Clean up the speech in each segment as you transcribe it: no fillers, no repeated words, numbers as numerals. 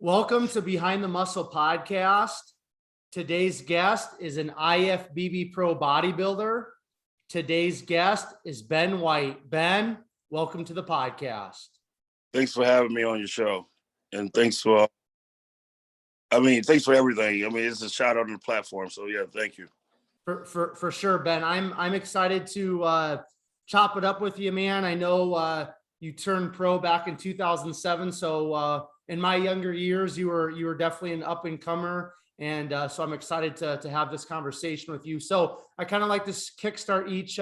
Welcome to Behind the Muscle podcast. Today's guest is an IFBB Pro bodybuilder. Today's guest is Ben White. Ben, welcome to the podcast. Thanks for having me on your show. And thanks for everything. It's a shout out on the platform. So yeah, thank you. For sure, Ben. I'm excited to chop it up with you, man. I know you turned pro back in 2007. So in my younger years, you were definitely an up and comer. And so I'm excited to have this conversation with you. So I kind of like to kickstart each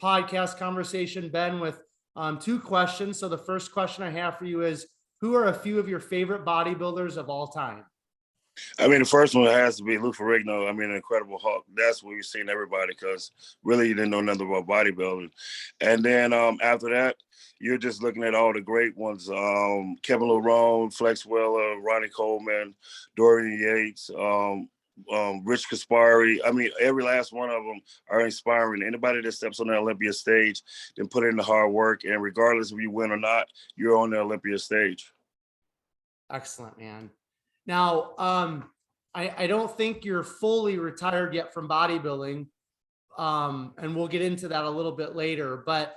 podcast conversation, Ben, with two questions. So the first question I have for you is, who are a few of your favorite bodybuilders of all time? The first one has to be Lou Ferrigno. An Incredible Hulk. That's where you've seen everybody because really you didn't know nothing about bodybuilding. And then after that, you're just looking at all the great ones. Kevin Lerone, Flex Wheeler, Ronnie Coleman, Dorian Yates, Rich Kaspari. Every last one of them are inspiring. Anybody that steps on the Olympia stage, then put in the hard work. And regardless if you win or not, you're on the Olympia stage. Excellent, man. Now, I don't think you're fully retired yet from bodybuilding, and we'll get into that a little bit later. But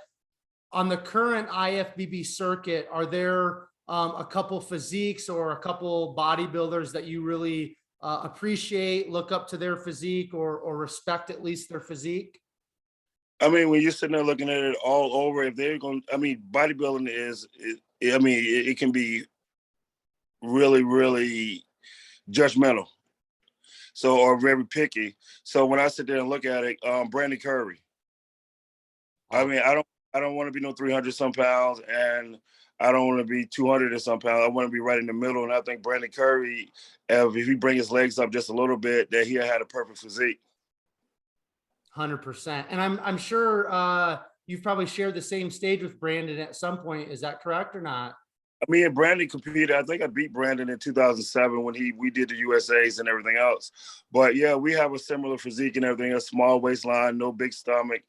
on the current IFBB circuit, are there a couple physiques or a couple bodybuilders that you really appreciate, look up to their physique, or respect at least their physique? When you're sitting there looking at it all over, if they're going, bodybuilding it can be really, really judgmental. So, or very picky. So when I sit there and look at it, Brandon Curry. I don't want to be no 300 some pounds, and I don't want to be 200 and some pounds. I want to be right in the middle. And I think Brandon Curry, if he bring his legs up just a little bit, that he had a perfect physique. 100%. And I'm sure you've probably shared the same stage with Brandon at some point. Is that correct or not? Me and Brandon competed. I think I beat Brandon in 2007 when we did the USAs and everything else. But yeah, we have a similar physique and everything, a small waistline, no big stomach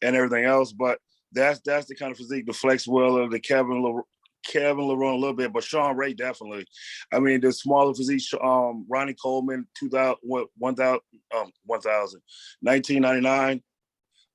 and everything else. But that's the kind of physique, the Flex Wheeler, the Kevin Lerone a little bit, but Sean Ray definitely. The smaller physique, Ronnie Coleman, 1999.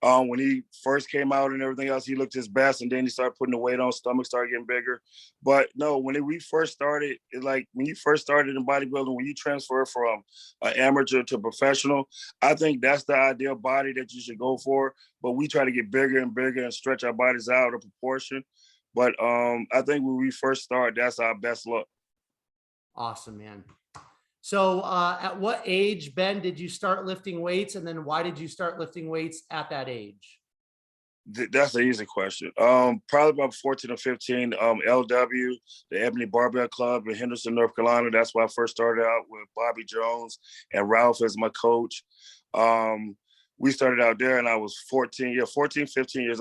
When he first came out and everything else, he looked his best, and then he started putting the weight on, stomach started getting bigger. But no, when we first started, when you first started in bodybuilding, when you transfer from an amateur to professional, I think that's the ideal body that you should go for. But we try to get bigger and bigger and stretch our bodies out of proportion. But I think when we first start, that's our best look. Awesome, man. So at what age, Ben, did you start lifting weights? And then why did you start lifting weights at that age? That's an easy question. Probably about 14 or 15, LW, the Ebony Barbell Club in Henderson, North Carolina. That's where I first started out with Bobby Jones and Ralph as my coach. We started out there and I was 15 years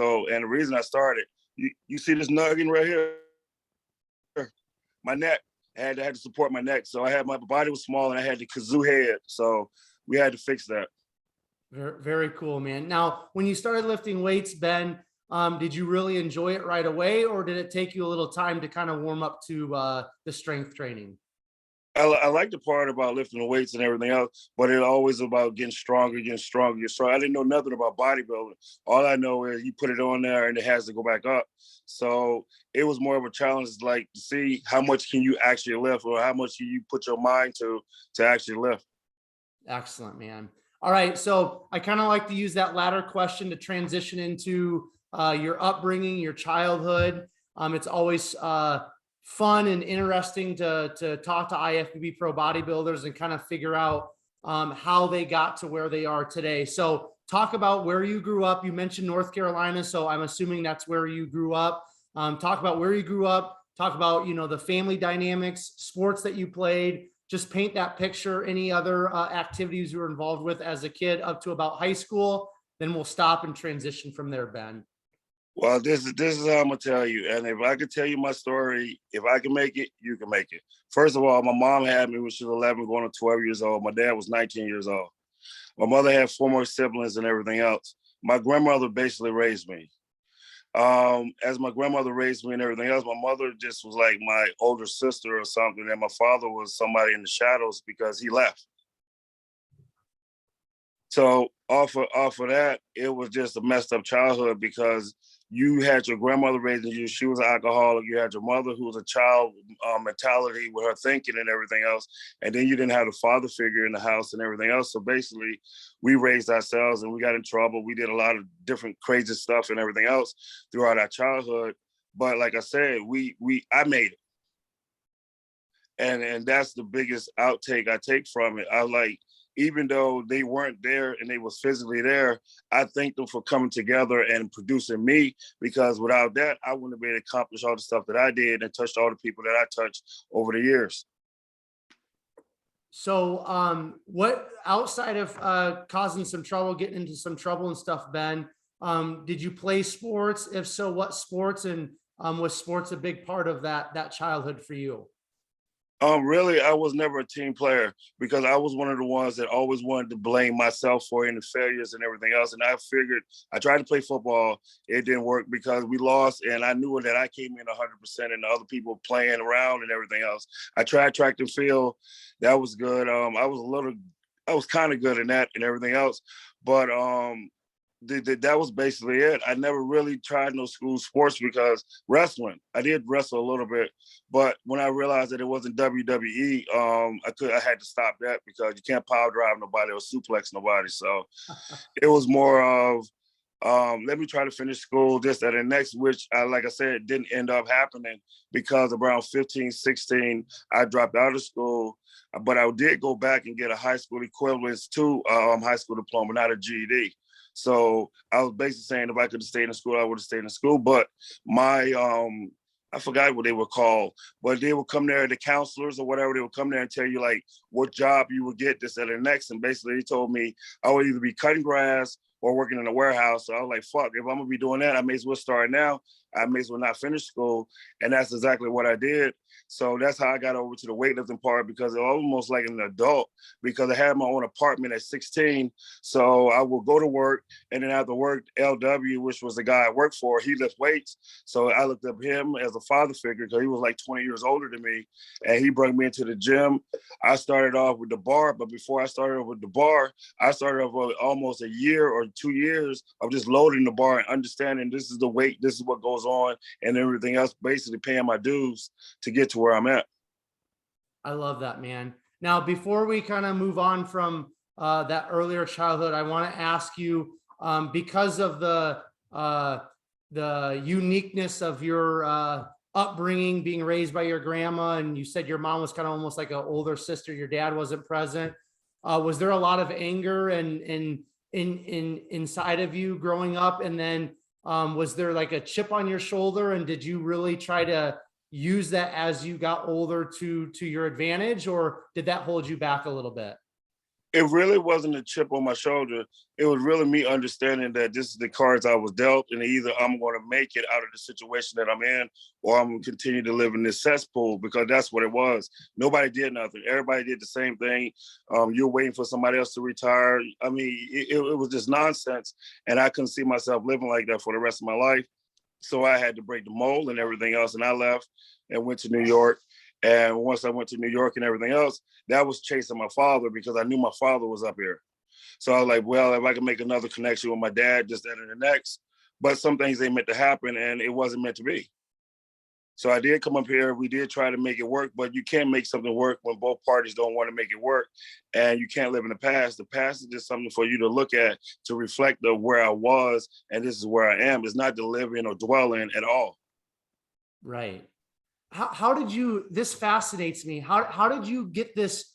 old. And the reason I started, you see this nugging right here? My neck. I had to support my neck. So my body was small and I had the kazoo head. So we had to fix that. Very, very cool, man. Now, when you started lifting weights, Ben, did you really enjoy it right away, or did it take you a little time to kind of warm up to the strength training? I like the part about lifting the weights and everything else, but it's always about getting stronger. I didn't know nothing about bodybuilding. All I know is you put it on there and it has to go back up. So it was more of a challenge, like to see how much can you actually lift, or how much can you put your mind to actually lift. Excellent, man. All right. So I kind of like to use that latter question to transition into your upbringing, your childhood. It's always fun and interesting to talk to IFBB Pro bodybuilders and kind of figure out how they got to where they are today. So talk about where you grew up. You mentioned North Carolina, so I'm assuming that's where you grew up. Talk about where you grew up. Talk about, the family dynamics, sports that you played. Just paint that picture. Any other activities you were involved with as a kid up to about high school. Then we'll stop and transition from there, Ben. Well, this is how I'm gonna tell you. And if I could tell you my story, if I can make it, you can make it. First of all, my mom had me when she was 11, going to 12 years old. My dad was 19 years old. My mother had 4 more siblings and everything else. My grandmother basically raised me. As my grandmother raised me and everything else, my mother just was like my older sister or something, and my father was somebody in the shadows because he left. So off of that, it was just a messed up childhood because you had your grandmother raising you. She was an alcoholic. You had your mother who was a child mentality with her thinking and everything else. And then you didn't have a father figure in the house and everything else. So basically, we raised ourselves and we got in trouble. We did a lot of different crazy stuff and everything else throughout our childhood. But like I said, I made it. And that's the biggest outtake I take from it. I like, even though they weren't there and they was physically there, I thank them for coming together and producing me, because without that, I wouldn't have been able to accomplish all the stuff that I did and touched all the people that I touched over the years. So what, outside of causing some trouble, getting into some trouble and stuff, Ben, did you play sports? If so, what sports? And was sports a big part of that childhood for you? Really, I was never a team player because I was one of the ones that always wanted to blame myself for any failures and everything else. And I figured, I tried to play football. It didn't work because we lost. And I knew that I came in 100% and the other people playing around and everything else. I tried track and field. That was good. I was kind of good in that and everything else. But that was basically it. I never really tried no school sports because wrestling, I did wrestle a little bit, but when I realized that it wasn't WWE, I had to stop that because you can't power drive nobody or suplex nobody. So it was more of, let me try to finish school, this, that, and next, which, like I said, didn't end up happening because around 15, 16, I dropped out of school, but I did go back and get a high school equivalence to high school diploma, not a GED. So I was basically saying if I could have stayed in school, I would have stayed in school. But my, I forgot what they were called, but they would come there, the counselors or whatever, they would come there and tell you like what job you would get, this, that, and next. And basically they told me I would either be cutting grass or working in a warehouse. So I was like, fuck, if I'm gonna be doing that, I may as well start now. I may as well not finish school. And that's exactly what I did. So that's how I got over to the weightlifting part, because it was almost like an adult, because I had my own apartment at 16. So I would go to work, and then after work, LW, which was the guy I worked for, he lift weights. So I looked up him as a father figure because he was like 20 years older than me. And he brought me into the gym. I started off with the bar, but before I started off with the bar, I started off with almost a year or 2 years of just loading the bar and understanding this is the weight, this is what goes on, and everything else, basically paying my dues to get to where I'm at. I love that, man. Now, before we kind of move on from that earlier childhood, I want to ask you, because of the uniqueness of your upbringing, being raised by your grandma, and you said your mom was kind of almost like an older sister, your dad wasn't present. Was there a lot of anger and inside of you growing up? And then was there like a chip on your shoulder, and did you really try to use that as you got older to your advantage, or did that hold you back a little bit? It really wasn't a chip on my shoulder. It was really me understanding that this is the cards I was dealt, and either I'm going to make it out of the situation that I'm in, or I'm going to continue to live in this cesspool, because that's what it was. Nobody did nothing. Everybody did the same thing. You're waiting for somebody else to retire. I mean, it was just nonsense, and I couldn't see myself living like that for the rest of my life. So I had to break the mold and everything else, and I left and went to New York. And once I went to New York and everything else, that was chasing my father, because I knew my father was up here. So I was like, well, if I can make another connection with my dad, just that and the next. But some things ain't meant to happen, and it wasn't meant to be. So I did come up here. We did try to make it work, but you can't make something work when both parties don't want to make it work. And you can't live in the past. The past is just something for you to look at, to reflect of where I was, and this is where I am. It's not to live in or dwell in at all. Right. How did you, this fascinates me. How did you get this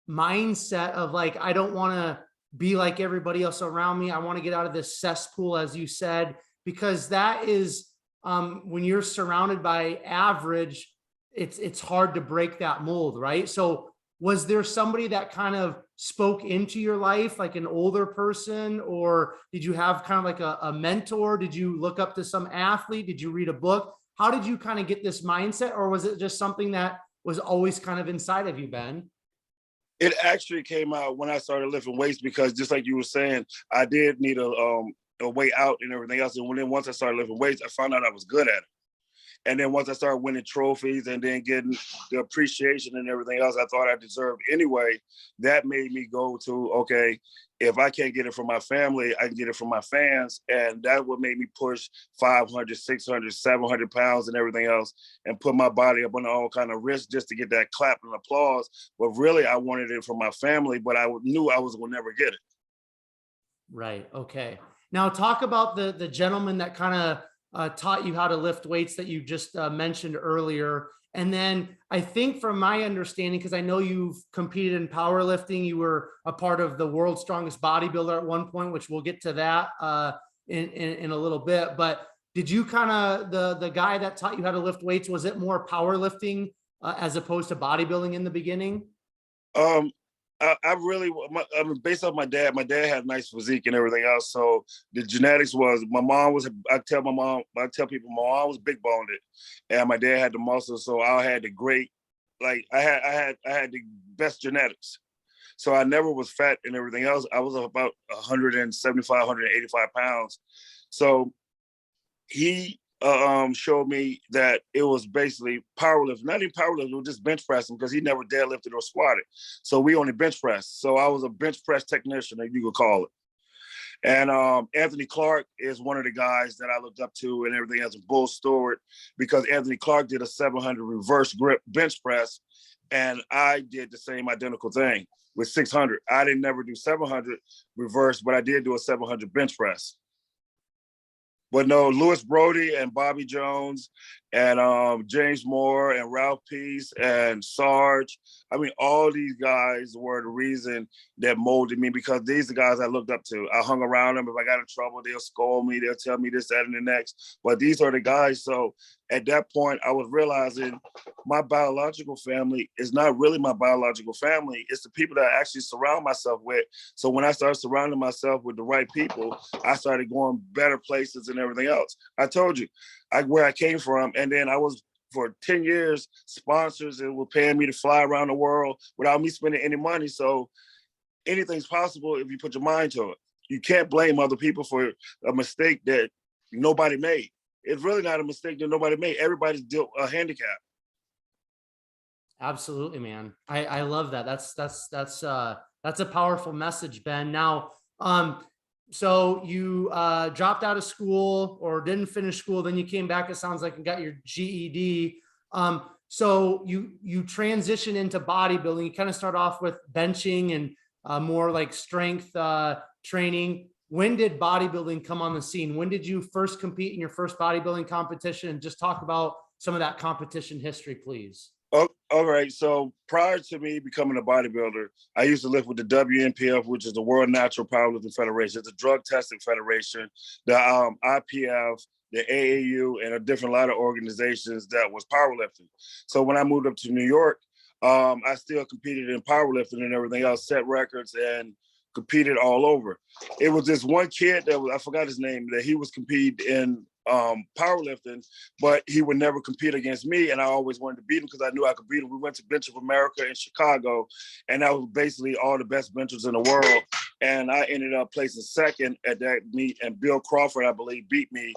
mindset of like, I don't want to be like everybody else around me. I want to get out of this cesspool, as you said, because that is, when you're surrounded by average, it's hard to break that mold, right? So was there somebody that kind of spoke into your life, like an older person, or did you have kind of like a mentor? Did you look up to some athlete? Did you read a book? How did you kind of get this mindset, or was it just something that was always kind of inside of you, Ben? It actually came out when I started lifting weights, because just like you were saying, I did need a way out and everything else. And then once I started lifting weights, I found out I was good at it. And then once I started winning trophies and then getting the appreciation and everything else I thought I deserved anyway, that made me go to, okay, if I can't get it from my family, I can get it from my fans. And that would make me push 500, 600, 700 pounds and everything else and put my body up on all kind of risk just to get that clap and applause. But really, I wanted it from my family, but I knew I was going to never get it. Right. Okay. Now talk about the gentleman that kind of taught you how to lift weights that you just mentioned earlier. And then I think from my understanding, because I know you've competed in powerlifting, you were a part of the world's strongest bodybuilder at one point, which we'll get to that in a little bit. But did you kind of, the guy that taught you how to lift weights, was it more powerlifting as opposed to bodybuilding in the beginning? I really, I mean, based off my dad had a nice physique and everything else. So the genetics was, my mom was, I tell people my mom was big boned and my dad had the muscles. So I had the great, like I had the best genetics. So I never was fat and everything else. I was about 175, 185 pounds. So he showed me that it was basically powerlifting, not even powerlifting, it was just bench pressing because he never deadlifted or squatted. So we only bench press. So I was a bench press technician, if you could call it. And Anthony Clark is one of the guys that I looked up to and everything as a bull steward because Anthony Clark did a 700 reverse grip bench press. And I did the same identical thing with 600. I didn't never do 700 reverse, but I did do a 700 bench press. But no, Lewis Brody and Bobby Jones and James Moore and Ralph Peace and Sarge. I mean, all these guys were the reason that molded me because these are the guys I looked up to. I hung around them. If I got in trouble, they'll scold me. They'll tell me this, that, and the next. But these are the guys. So at that point, I was realizing my biological family is not really my biological family. It's the people that I actually surround myself with. So when I started surrounding myself with the right people, I started going better places and everything else. I told you where I came from. And then I was, for 10 years, sponsors and were paying me to fly around the world without me spending any money. So anything's possible if you put your mind to it. You can't blame other people for a mistake that nobody made. It's really not a mistake that nobody made. Everybody's dealt a handicap. Absolutely, man. I love that. That's a powerful message, Ben. Now, so you dropped out of school or didn't finish school, then you came back, it sounds like, and got your GED. So you transition into bodybuilding. You kind of start off with benching and more like strength training. When did bodybuilding come on the scene? When did you first compete in your first bodybuilding competition? And just talk about some of that competition history, please. Oh, all right. So prior to me becoming a bodybuilder, I used to lift with the WNPF, which is the World Natural Powerlifting Federation. It's a drug testing federation. The IPF, the AAU, and a different lot of organizations that was powerlifting. So when I moved up to New York, I still competed in powerlifting and everything else, set records and competed all over. It was this one kid that was, I forgot his name, that he was competing in powerlifting, but he would never compete against me. And I always wanted to beat him because I knew I could beat him. We went to Bench of America in Chicago, and that was basically all the best benchers in the world. And I ended up placing second at that meet. And Bill Crawford, I believe, beat me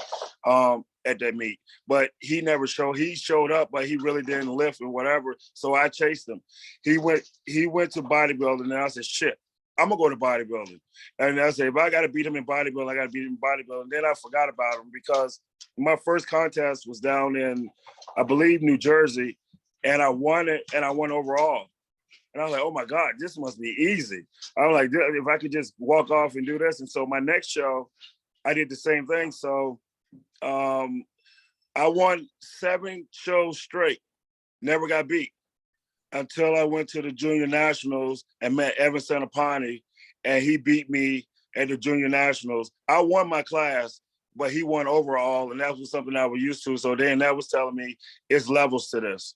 at that meet. But he never showed. He showed up, but he really didn't lift and whatever. So I chased him. He went to bodybuilding, and I said, shit, I'm gonna go to bodybuilding. And I said, if I gotta beat him in bodybuilding, I gotta beat him in bodybuilding. Then I forgot about him because my first contest was down in, I believe, New Jersey, and I won it, and I won overall. And I was like, oh my God, this must be easy. I was like, if I could just walk off and do this. And so my next show, I did the same thing. So I won 7 shows straight, never got beat, until I went to the Junior Nationals and met Evan Sanapani, and he beat me at the Junior Nationals. I won my class, but he won overall, and that was something I was used to. So then that was telling me it's levels to this.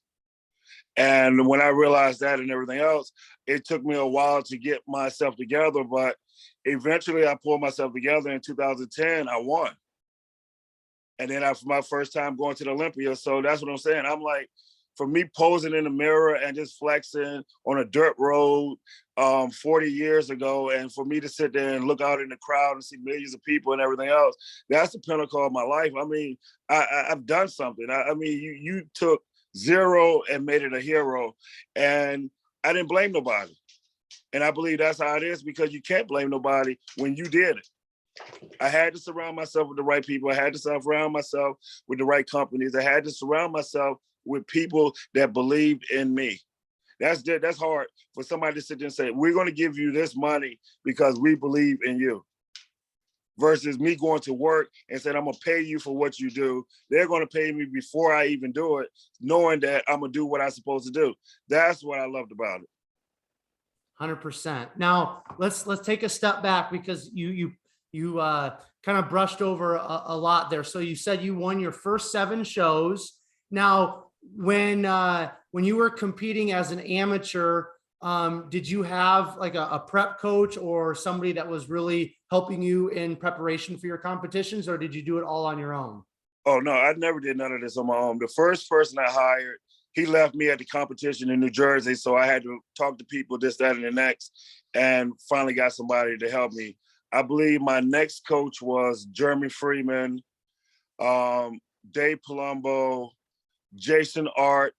And when I realized that and everything else, it took me a while to get myself together, but eventually I pulled myself together. In 2010, I won. And then after my first time going to the Olympia, so that's what I'm saying. I'm like, for me posing in the mirror and just flexing on a dirt road 40 years ago, and for me to sit there and look out in the crowd and see millions of people and everything else, that's the pinnacle of my life. I mean, I've done something. I mean, you took zero and made it a hero, and I didn't blame nobody. And I believe that's how it is, because you can't blame nobody when you did it. I had to surround myself with the right people. I had to surround myself with the right companies. I had to surround myself with people that believed in me. That's hard for somebody to sit there and say, we're going to give you this money because we believe in you. Versus me going to work and saying, I'm going to pay you for what you do. They're going to pay me before I even do it, knowing that I'm going to do what I'm supposed to do. That's what I loved about it. 100%. Now let's take a step back, because you kind of brushed over a lot there. So you said you won your first 7 shows. Now, when you were competing as an amateur, did you have like a prep coach or somebody that was really helping you in preparation for your competitions, or did you do it all on your own? Oh, no, I never did none of this on my own. The first person I hired, he left me at the competition in New Jersey. So I had to talk to people, this, that, and the next, and finally got somebody to help me. I believe my next coach was Jeremy Freeman, Dave Palumbo, Jason Art.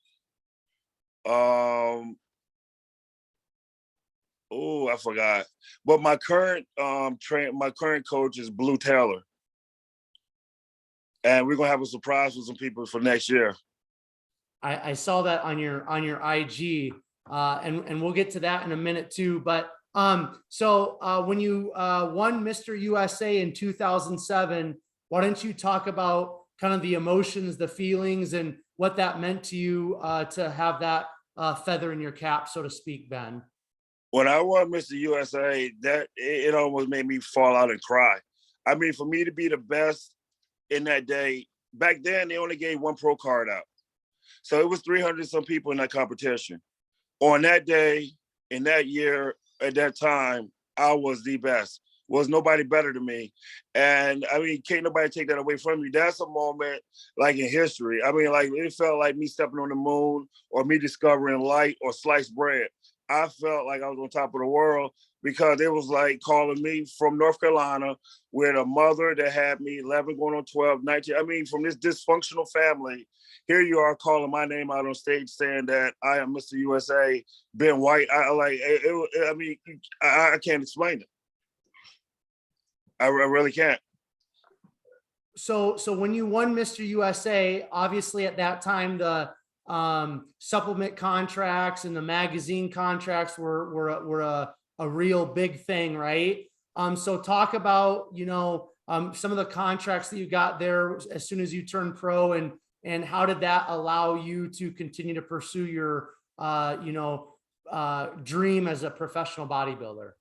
I forgot. But my current coach is Blue Taylor. And we're gonna have a surprise with some people for next year. I saw that on your IG, and we'll get to that in a minute too. But so when you won Mr. USA in 2007, why don't you talk about kind of the emotions, the feelings, and what that meant to you to have that feather in your cap, so to speak, Ben? When I won Mr. USA, that it almost made me fall out and cry. I mean, for me to be the best in that day, back then they only gave 1 pro card out. So it was 300 some people in that competition. On that day, in that year, at that time, I was the best. Was nobody better than me. And I mean, can't nobody take that away from me. That's a moment like in history. I mean, like it felt like me stepping on the moon or me discovering light or sliced bread. I felt like I was on top of the world, because it was like calling me from North Carolina with a mother that had me 11 going on 12, 19. I mean, from this dysfunctional family, here you are calling my name out on stage saying that I am Mr. USA, Ben White. I can't explain it. I really can't. So when you won Mr. USA, obviously at that time, the supplement contracts and the magazine contracts were a real big thing, right? So talk about, some of the contracts that you got there as soon as you turned pro, and how did that allow you to continue to pursue your, dream as a professional bodybuilder?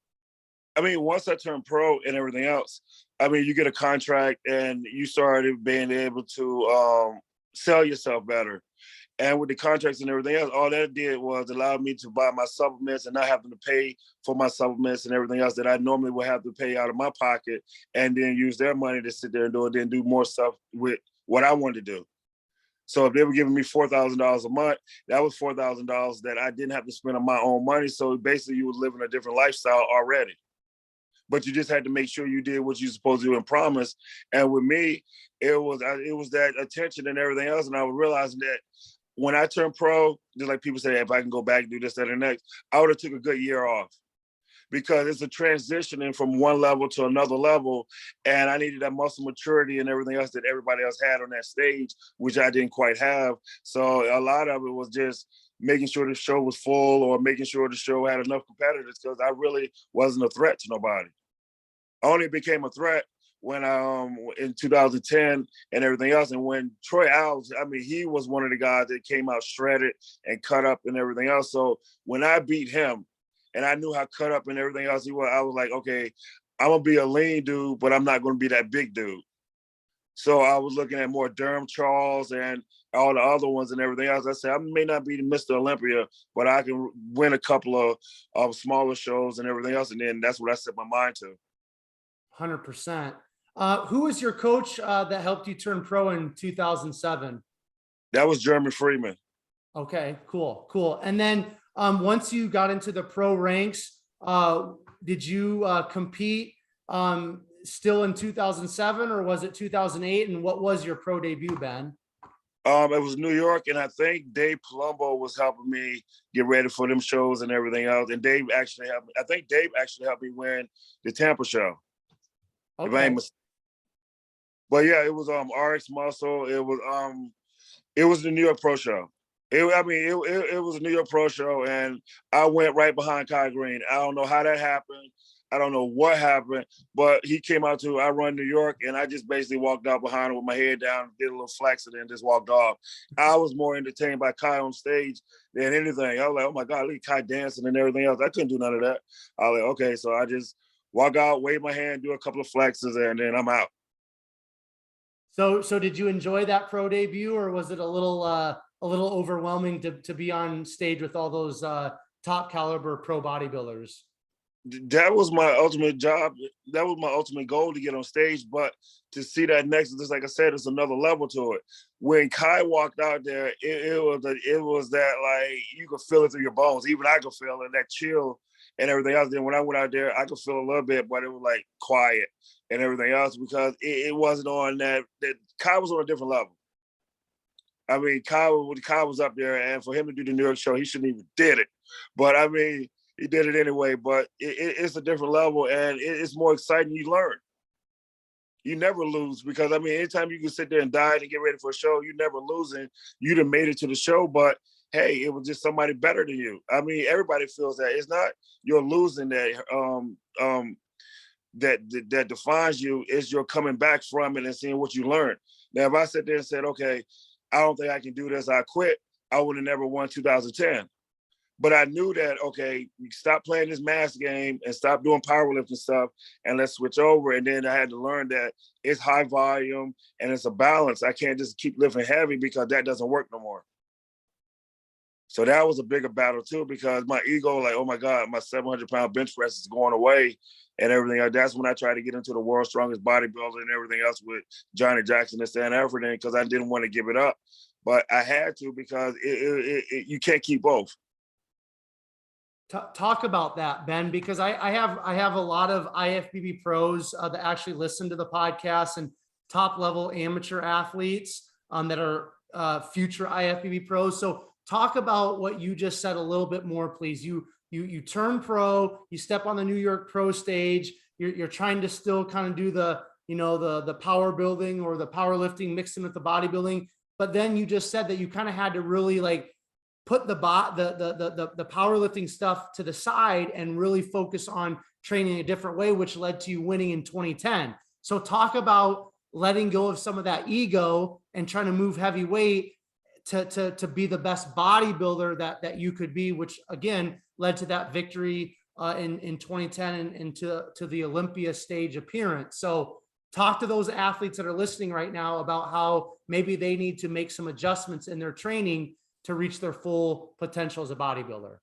I mean, once I turned pro and everything else, I mean, you get a contract and you started being able to sell yourself better. And with the contracts and everything else, all that did was allow me to buy my supplements and not having to pay for my supplements and everything else that I normally would have to pay out of my pocket, and then use their money to sit there and do it, then do more stuff with what I wanted to do. So if they were giving me $4,000 a month, that was $4,000 that I didn't have to spend on my own money. So basically you were living a different lifestyle already. But you just had to make sure you did what you're supposed to do and promise. And with me, it was that attention and everything else. And I was realizing that when I turned pro, just like people say, if I can go back and do this, that, and next, I would have took a good year off, because it's a transitioning from one level to another level. And I needed that muscle maturity and everything else that everybody else had on that stage, which I didn't quite have. So a lot of it was just making sure the show was full, or making sure the show had enough competitors, because I really wasn't a threat to nobody. I only became a threat when in 2010 and everything else. And when Troy Alves, I mean, he was one of the guys that came out shredded and cut up and everything else. So when I beat him and I knew how cut up and everything else he was, I was like, okay, I'm gonna be a lean dude, but I'm not gonna be that big dude. So I was looking at more Durham Charles and all the other ones and everything else. I said, I may not be Mr. Olympia, but I can win a couple of smaller shows and everything else. And then that's what I set my mind to. 100%. Who was your coach that helped you turn pro in 2007? That was Jeremy Freeman. Okay, cool, cool. And then once you got into the pro ranks, did you compete still in 2007 or was it 2008? And what was your pro debut, Ben? It was New York, and I think Dave Palumbo was helping me get ready for them shows and everything else. And Dave actually helped me. I think Dave actually helped me win the Tampa show. Okay. But yeah, it was RX Muscle. It was the New York Pro Show. It was a New York Pro Show, and I went right behind Kai Green. I don't know how that happened. I don't know what happened, but he came out to I Run New York, and I just basically walked out behind him with my head down, did a little flex, and then just walked off. I was more entertained by Kai on stage than anything. I was like, oh my God, look at Kai dancing and everything else. I couldn't do none of that. I was like, okay, so I just walk out, wave my hand, do a couple of flexes, and then I'm out. So did you enjoy that pro debut, or was it a little overwhelming to be on stage with all those top caliber pro bodybuilders? That was my ultimate job. That was my ultimate goal, to get on stage. But to see that next, just like I said, it's another level to it. When Kai walked out there, it was that, like, you could feel it through your bones. Even I could feel it, that chill and everything else. Then when I went out there, I could feel a little bit, but it was like quiet and everything else, because it wasn't on that Kai was on a different level. I mean, Kai was up there, and for him to do the New York show, he shouldn't even did it. But I mean, he did it anyway. But it's a different level, and it's more exciting. You learn. You never lose, because I mean, anytime you can sit there and diet and get ready for a show, you never losing. You done made it to the show, but hey, it was just somebody better than you. I mean, everybody feels that. It's not your losing that defines you. It's your coming back from it and seeing what you learned. Now, if I sit there and said, okay, I don't think I can do this, I quit, I would have never won 2010. But I knew that, okay, stop playing this mass game and stop doing powerlifting stuff, and let's switch over. And then I had to learn that it's high volume and it's a balance. I can't just keep lifting heavy, because that doesn't work no more. So that was a bigger battle too, because my ego, like, oh my God, my 700-pound bench press is going away and everything. That's when I tried to get into the world's strongest bodybuilder and everything else with Johnny Jackson and Stan Everton, because I didn't want to give it up. But I had to, because you can't keep both. Talk about that, Ben, because I have a lot of IFBB pros that actually listen to the podcast, and top level amateur athletes that are future IFBB pros. So talk about what you just said a little bit more, please. You turn pro, you step on the New York pro stage. You're trying to still kind of do the power building or the powerlifting mixed in with the bodybuilding, but then you just said that you kind of had to really like put the powerlifting stuff to the side and really focus on training a different way, which led to you winning in 2010. So talk about letting go of some of that ego and trying to move heavyweight to be the best bodybuilder that you could be, which again led to that victory in 2010 and to the Olympia stage appearance. So talk to those athletes that are listening right now about how maybe they need to make some adjustments in their training to reach their full potential as a bodybuilder.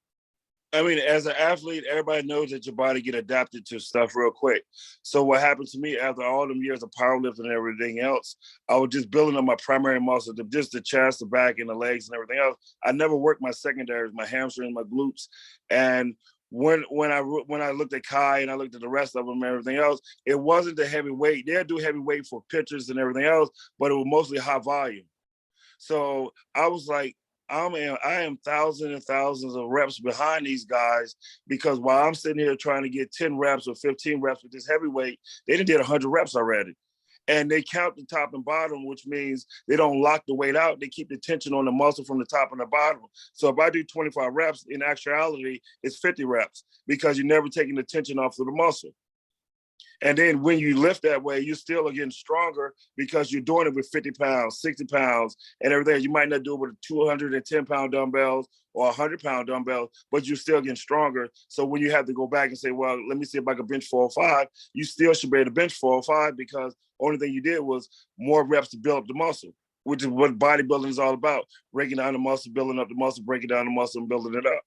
I mean, as an athlete, everybody knows that your body get adapted to stuff real quick. So what happened to me after all them years of powerlifting and everything else, I was just building up my primary muscles, just the chest, the back, and the legs and everything else. I never worked my secondaries, my hamstrings, my glutes. And when I looked at Kai and I looked at the rest of them and everything else, it wasn't the heavy weight. They'll do heavy weight for pictures and everything else, but it was mostly high volume. So I was like, I am thousands and thousands of reps behind these guys, because while I'm sitting here trying to get 10 reps or 15 reps with this heavyweight, they done did 100 reps already. And they count the top and bottom, which means they don't lock the weight out. They keep the tension on the muscle from the top and the bottom. So if I do 25 reps, in actuality, it's 50 reps, because you're never taking the tension off of the muscle. And then when you lift that way, you still are getting stronger, because you're doing it with 50 pounds, 60 pounds, and everything. You might not do it with 210-pound dumbbells or 100-pound dumbbells, but you're still getting stronger. So when you have to go back and say, well, let me see if I can bench 405, you still should be able to bench 405, because the only thing you did was more reps to build up the muscle, which is what bodybuilding is all about: breaking down the muscle, building up the muscle, breaking down the muscle, and building it up.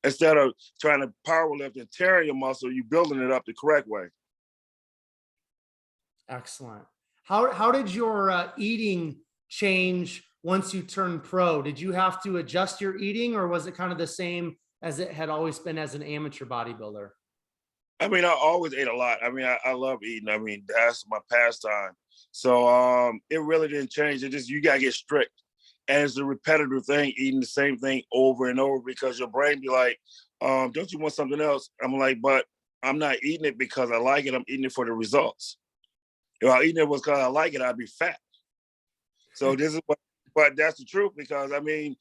Instead of trying to power lift and tearing your muscle, you're building it up the correct way. Excellent. How did your eating change once you turned pro? Did you have to adjust your eating, or was it kind of the same as it had always been as an amateur bodybuilder? I mean, I always ate a lot. I mean, I love eating. I mean, that's my pastime. So it really didn't change. It just, you gotta get strict. And it's a repetitive thing, eating the same thing over and over, because your brain be like, don't you want something else? I'm like, but I'm not eating it because I like it. I'm eating it for the results. If I eating it was because I like it, I'd be fat. So this is what, but that's the truth, because I mean,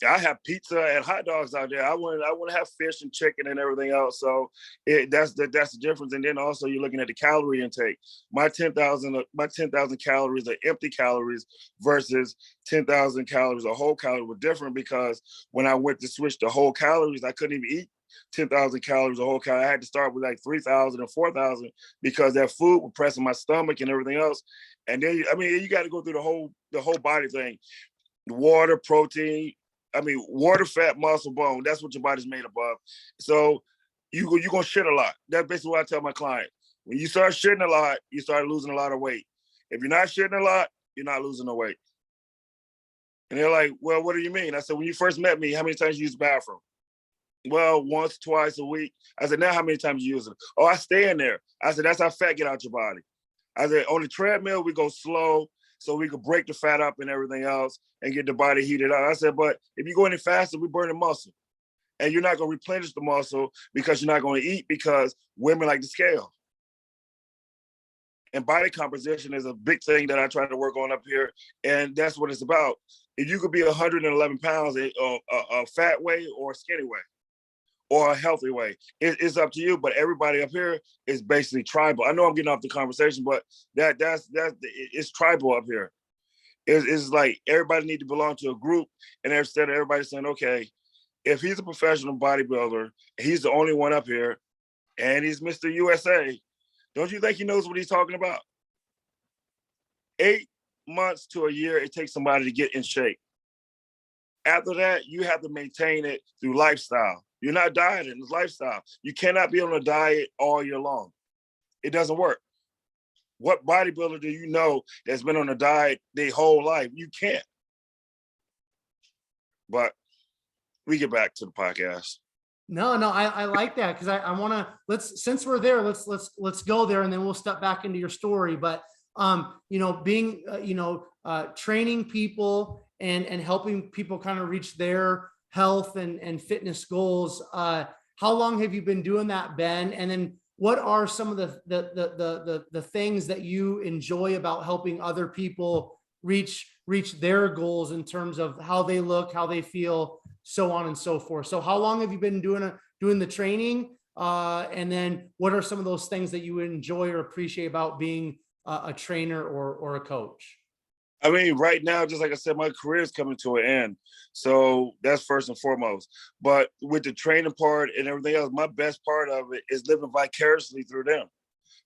I have pizza and hot dogs out there. I want to have fish and chicken and everything else. So that's the difference. And then also you're looking at the calorie intake. My 10,000 calories are empty calories versus 10,000 calories of whole calories were different, because when I went to switch to whole calories, I couldn't even eat 10,000 calories of whole calories. I had to start with like 3,000 and 4,000, because that food was pressing my stomach and everything else. And then, I mean, you got to go through the whole body thing: water, protein. I mean, water, fat, muscle, bone. That's what your body's made up of. So you're going to shit a lot. That's basically what I tell my client. When you start shitting a lot, you start losing a lot of weight. If you're not shitting a lot, you're not losing no weight. And they're like, well, what do you mean? I said, when you first met me, how many times you use the bathroom? Well, once, twice a week. I said, now how many times you use it? Oh, I stay in there. I said, that's how fat get out your body. I said, on the treadmill, we go slow so we could break the fat up and everything else and get the body heated up. I said, but if you go any faster, we burn the muscle. And you're not going to replenish the muscle because you're not going to eat, because women like to scale. And body composition is a big thing that I try to work on up here. And that's what it's about. If you could be 111 pounds a fat way or a skinny way or a healthy way, it's up to you. But everybody up here is basically tribal. I know I'm getting off the conversation, but it's tribal up here. It's like everybody need to belong to a group, and instead of everybody saying, okay, if he's a professional bodybuilder, he's the only one up here, and he's Mr. USA, don't you think he knows what he's talking about? 8 months to a year, it takes somebody to get in shape. After that, you have to maintain it through lifestyle. You're not dieting, it's lifestyle. You cannot be on a diet all year long. It doesn't work. What bodybuilder do you know that's been on a diet their whole life? You can't. But we get back to the podcast. No, I like that, because I want to, since we're there, let's go there, and then we'll step back into your story. But being training people and helping people kind of reach their health and fitness goals. How long have you been doing that, Ben? And then what are some of the things that you enjoy about helping other people reach their goals in terms of how they look, how they feel, so on and so forth? So how long have you been doing the training? And then what are some of those things that you enjoy or appreciate about being a trainer or a coach? I mean, right now, just like I said, my career is coming to an end. So that's first and foremost. But with the training part and everything else, my best part of it is living vicariously through them.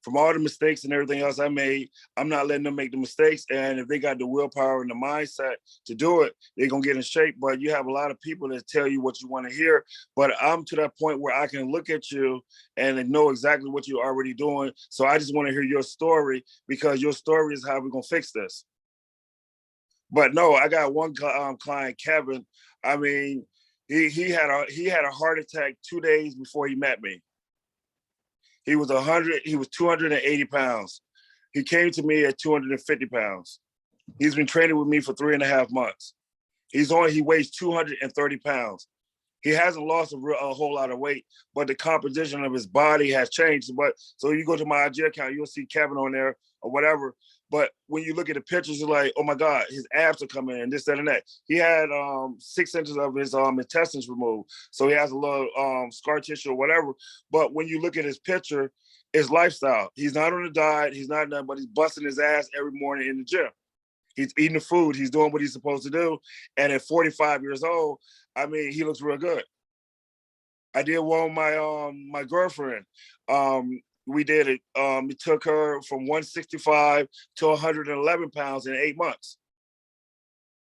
From all the mistakes and everything else I made, I'm not letting them make the mistakes. And if they got the willpower and the mindset to do it, they're going to get in shape. But you have a lot of people that tell you what you want to hear. But I'm to that point where I can look at you and know exactly what you're already doing. So I just want to hear your story, because your story is how we're going to fix this. But no, I got one client, Kevin. I mean, he had a heart attack 2 days before he met me. He was 280 pounds. He came to me at 250 pounds. He's been training with me for 3.5 months. He weighs 230 pounds. He hasn't lost a whole lot of weight, but the composition of his body has changed. But so you go to my IG account, you'll see Kevin on there or whatever. But when you look at the pictures, you're like, oh my God, his abs are coming in, this, that, and that. He had 6 inches of his intestines removed. So he has a little scar tissue or whatever. But when you look at his picture, it's lifestyle. He's not on a diet. He's not done, but he's busting his ass every morning in the gym. He's eating the food. He's doing what he's supposed to do. And at 45 years old, I mean, he looks real good. I did one with my girlfriend. We did it. It took her from 165 to 111 pounds in 8 months.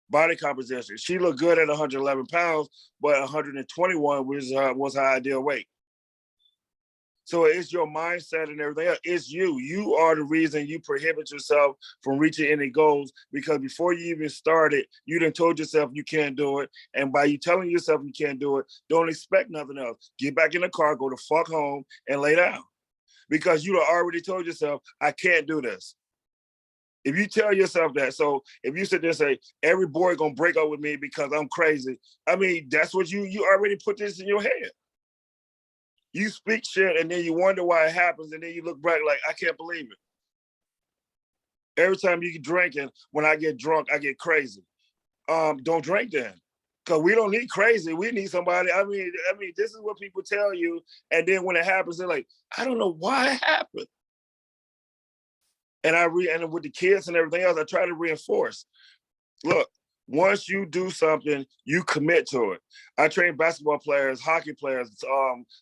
Body composition. She looked good at 111 pounds, but 121 was her ideal weight. So it's your mindset and everything else. It's you. You are the reason you prohibit yourself from reaching any goals, because before you even started, you done told yourself you can't do it. And by you telling yourself you can't do it, don't expect nothing else. Get back in the car, go the fuck home, and lay down. Because you have already told yourself, I can't do this. If you tell yourself that, so if you sit there and say, every boy gonna break up with me because I'm crazy, I mean, that's what you already put this in your head. You speak shit and then you wonder why it happens, and then you look back like, I can't believe it. Every time you get drinking, when I get drunk, I get crazy. Don't drink then. Because we don't need crazy. We need somebody. I mean, this is what people tell you. And then when it happens, they're like, I don't know why it happened. And and with the kids and everything else, I try to reinforce. Look, once you do something, you commit to it. I train basketball players, hockey players,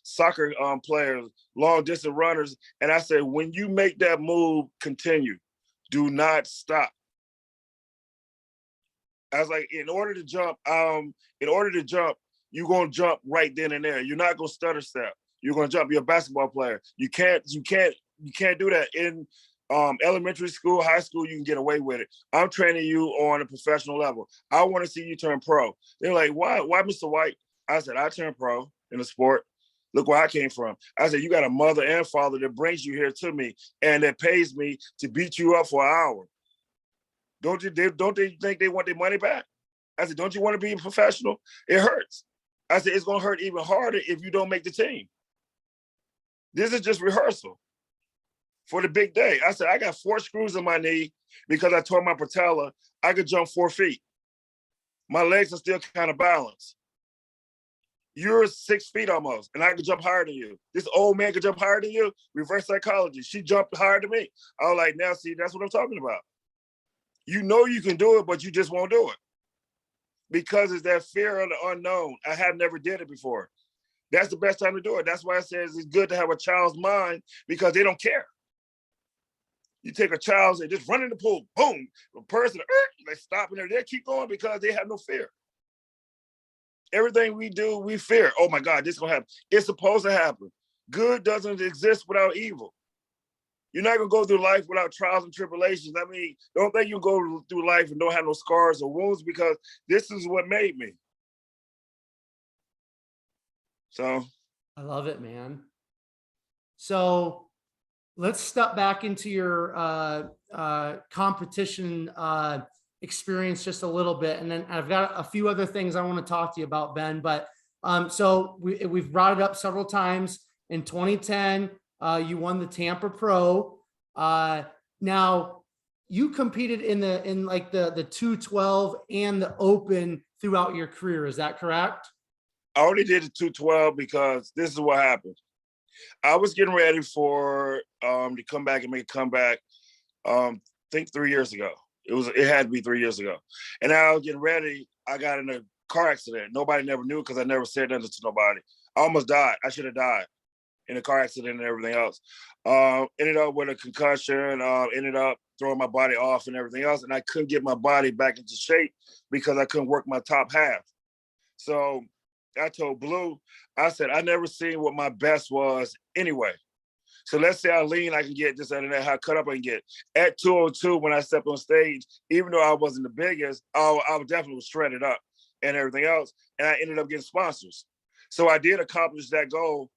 soccer players, long distance runners. And I say, when you make that move, continue. Do not stop. I was like, in order to jump, you're gonna jump right then and there. You're not gonna stutter step. You're gonna jump. You're a basketball player. You can't do that in elementary school, high school. You can get away with it. I'm training you on a professional level. I want to see you turn pro. They're like, why, Mr. White? I said, I turned pro in the sport. Look where I came from. I said, you got a mother and father that brings you here to me and that pays me to beat you up for an hour. Don't they think they want their money back? I said, don't you want to be a professional? It hurts. I said, it's going to hurt even harder if you don't make the team. This is just rehearsal for the big day. I said, I got 4 screws in my knee because I tore my patella. I could jump 4 feet. My legs are still kind of balanced. You're 6 feet almost, and I could jump higher than you. This old man could jump higher than you. Reverse psychology. She jumped higher than me. I was like, now see, that's what I'm talking about. You know you can do it, but you just won't do it. Because it's that fear of the unknown. I have never did it before. That's the best time to do it. That's why I say it's good to have a child's mind, because they don't care. You take a child and just run in the pool, boom, a person, they stop and they keep going because they have no fear. Everything we do, we fear. Oh my God, this is gonna happen. It's supposed to happen. Good doesn't exist without evil. You're not gonna go through life without trials and tribulations. I mean, don't think you go through life and don't have no scars or wounds, because this is what made me. So. I love it, man. So let's step back into your competition experience just a little bit. And then I've got a few other things I want to talk to you about, Ben. But so we've brought it up several times. In 2010, you won the Tampa Pro. Now you competed in like the 212 and the Open throughout your career. Is that correct? I only did the 212 because this is what happened. I was getting ready for to come back and make a comeback. I think 3 years ago. It had to be 3 years ago. And I was getting ready. I got in a car accident. Nobody never knew because I never said nothing to nobody. I almost died. I should have died in a car accident and everything else. Ended up with a concussion. Ended up throwing my body off and everything else. And I couldn't get my body back into shape because I couldn't work my top half. So I told Blue, I said, I never seen what my best was anyway. So let's say how lean I can get, this and that, how cut up I can get. At 202, when I stepped on stage, even though I wasn't the biggest, I definitely was shredded up and everything else. And I ended up getting sponsors. So I did accomplish that goal.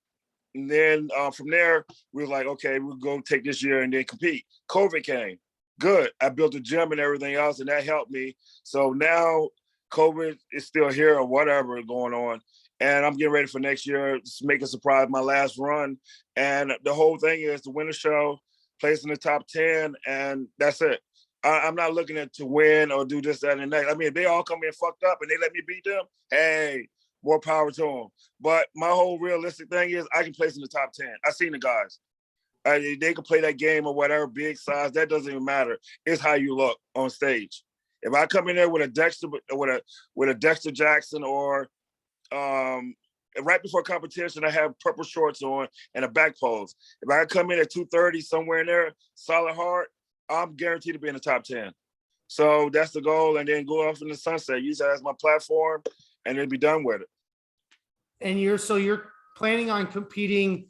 And then from there, we were like, okay, we'll go take this year and then compete. COVID came. Good. I built a gym and everything else, and that helped me. So now COVID is still here or whatever going on. And I'm getting ready for next year, just make a surprise, my last run. And the whole thing is to win a show, place in the top 10, and that's it. I'm not looking to win or do this, that, and that. I mean, if they all come in fucked up and they let me beat them, hey, more power to them. But my whole realistic thing is I can place in the top 10. I've seen the guys. They can play that game or whatever, big size, that doesn't even matter. It's how you look on stage. If I come in there with a Dexter Jackson or right before competition, I have purple shorts on and a back pose. If I come in at 230, somewhere in there, solid hard, I'm guaranteed to be in the top 10. So that's the goal, and then go off in the sunset. Use that as my platform, and then be done with it. And you're planning on competing